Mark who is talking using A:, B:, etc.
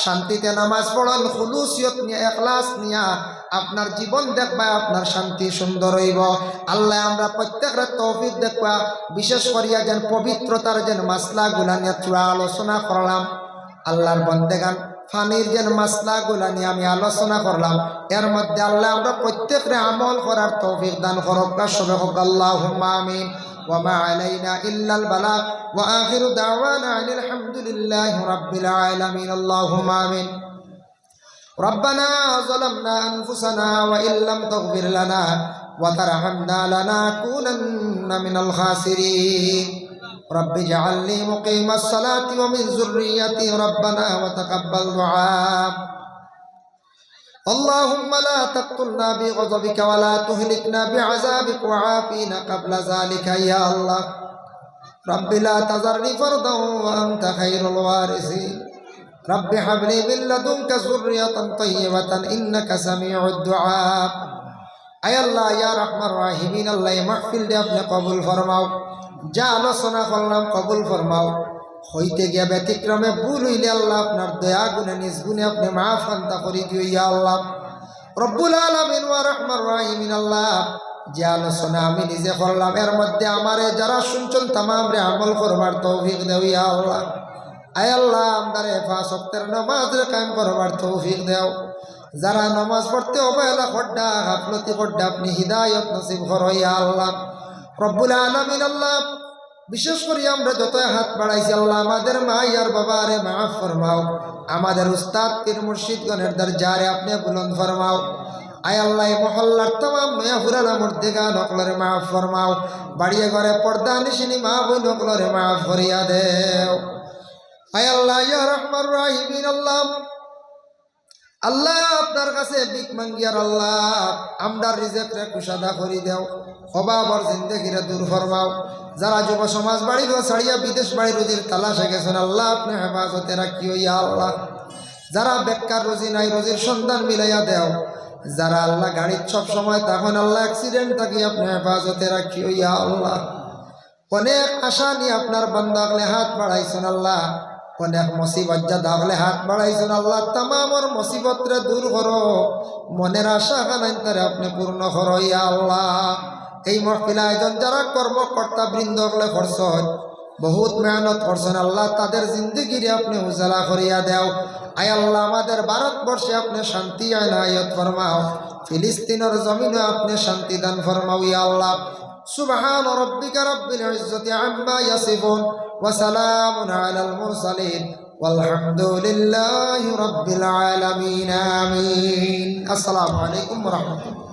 A: শান্তিতে নামাজ পড়ন, খুলুসিয়ত নিয়ে, ইখলাস নিয়া আপনার জীবন দেখবা, আপনার শান্তি সুন্দর হইব। আল্লাহ আমরা প্রত্যেকের তৌফিক দেখবা। বিশেষ করিয়া যেন পবিত্রতার যেন মাসলাগুলা নিয়ে চূড়া আলোচনা করলাম, আল্লাহর বন্দেগান ফানির যেন মাসলাগুলা নিয়ে আমি আলোচনা করলাম, এর মধ্যে আল্লাহ আমরা প্রত্যেকরে আমল করার তৌফিক দান করুক। সবে হোক আল্লাহুম্মা আমিন। وما علينا إلا البلاغ وآخر دعوانا أن الحمد لله رب العالمين. اللهم آمين. ربنا ظلمنا أنفسنا وإن لم تغفر لنا وترحمنا لنكونن من الخاسرين. رب اجعلني مقيم الصلاة ومن ذريتي ربنا وتقبل دعاء. اللهم لا تقتلنا بغضبك ولا تهلكنا بعذابك وعافنا قبل ذلك يا الله. رب لا تذرني فردا وأنت خير الوارثين. رب هب لي من لدنك ذرية طيبة إنك سميع الدعاء. আয় আল্লাহ ইয়া রহমান রাহিমিন, আল্লাহ মাহফিল দে আপনি কবুল ফরমাও। যা আলোচনা করলাম কবুল ফরমাও। হইতে গিয়া ব্যতিক্রমে ভুল হইলে আল্লাহ আপনার দয়া গুণে নিজ গুণে আপনি মাফ ফান্তা করি দিও ইয়া আল্লাহ রব্বুল আলামিন ওয়া রহমান রাহিমিন। আল্লাহ যে আলোচনা আমি নিজে করলাম, এর মধ্যে আমারে যারা শুনছেন তামাম রে আমল করবার তৌফিক দেও ইয়া আল্লাহ। আয় আল্লাহ আমারে পাঁচ ওয়াক্তের নামাজ রে কায়েম করবার তৌফিক দেও। যারা নামাজ পড়তে অবহেলা করডা, গাফলতি করডা, আপনি হিদায়াত নসিব করো ইয়া আল্লাহ রব্বুল আলামিন। আল্লাহ বিশেষ করে আমরা যত হাত বাড়াইছি আল্লাহ আমাদের মা আর বাবা রে মাফ ফরমাও। আমাদের উস্তাদ পীর মুর্শিদগণের দরজারে আপনি বুলন্দ ফরমাও। আয় আল্লাহ মহল্লার तमाम নয়া পুরানা মুর্দেগা নকলরে মাফ ফরমাও। বাড়িয়ে ঘরে পর্দা নিশিনি মা বোন নকলরে মাফ করিয়া দেও। আয় আল্লাহ ইয়া রহমান রাহিমিন। আল্লাহ আল্লাহ আপনার কাছে ভিক মাঙ্গিয়ার আল্লাহ আমরা রিজেকরে কুশাদা করি দেও, অভাবর জিন্দেগিরে দূর ফরমাও। যারা যুব সমাজ বাড়ি ছাড়িয়া বিদেশ বাড়ি রুজির তালাশে গেছেন আল্লাহ আপনি হেফাজতে রাখিও ইয়া আল্লাহ। যারা বেকার রুজি নাই রুজির সন্ধান মিলাইয়া দেও। যারা আল্লাহ গাড়ির সব সময় তখন আল্লাহ অ্যাক্সিডেন্ট থাকি আপনি হেফাজতে রাখিও ইয়া আল্লাহ। অনেক আশা নিয়ে আপনার বান্দাগলে হাত বাড়াইছেন আল্লাহ, অনেক মুসিবত যা দাগলে হাত বাড়াইছেন আল্লাহ তামামর মুসিবতরে দূর করো। মনের আশা কানাইতারে আপনি পূর্ণ করো ইয়া আল্লাহ। এই মাহফিল আয়োজন যারা কর্মকর্তা বৃন্দগলে করছেন, বহুত মেহনত করছেন আল্লাহ, তাদের জিন্দেগিরে আপনি উজালা করিয়া দেও। আয় আল্লাহ আমাদের ভারতবর্ষে আপনি শান্তি আনায়ত ফরমাও। ফিলিস্তিনের জমিনে আপনি শান্তি দান ফরমাও ইয়া আল্লাহ। সুবহান রাব্বিকা রাব্বিল ইজ্জাতি আম্মা ইয়াসিফুন ওয়া সালামুন আলাল মুরসালিন ওয়ালহামদুলিল্লাহি রাব্বিল আলামিন। আমিন। আসসালামু আলাইকুম ওয়া রাহমাতুল্লাহ।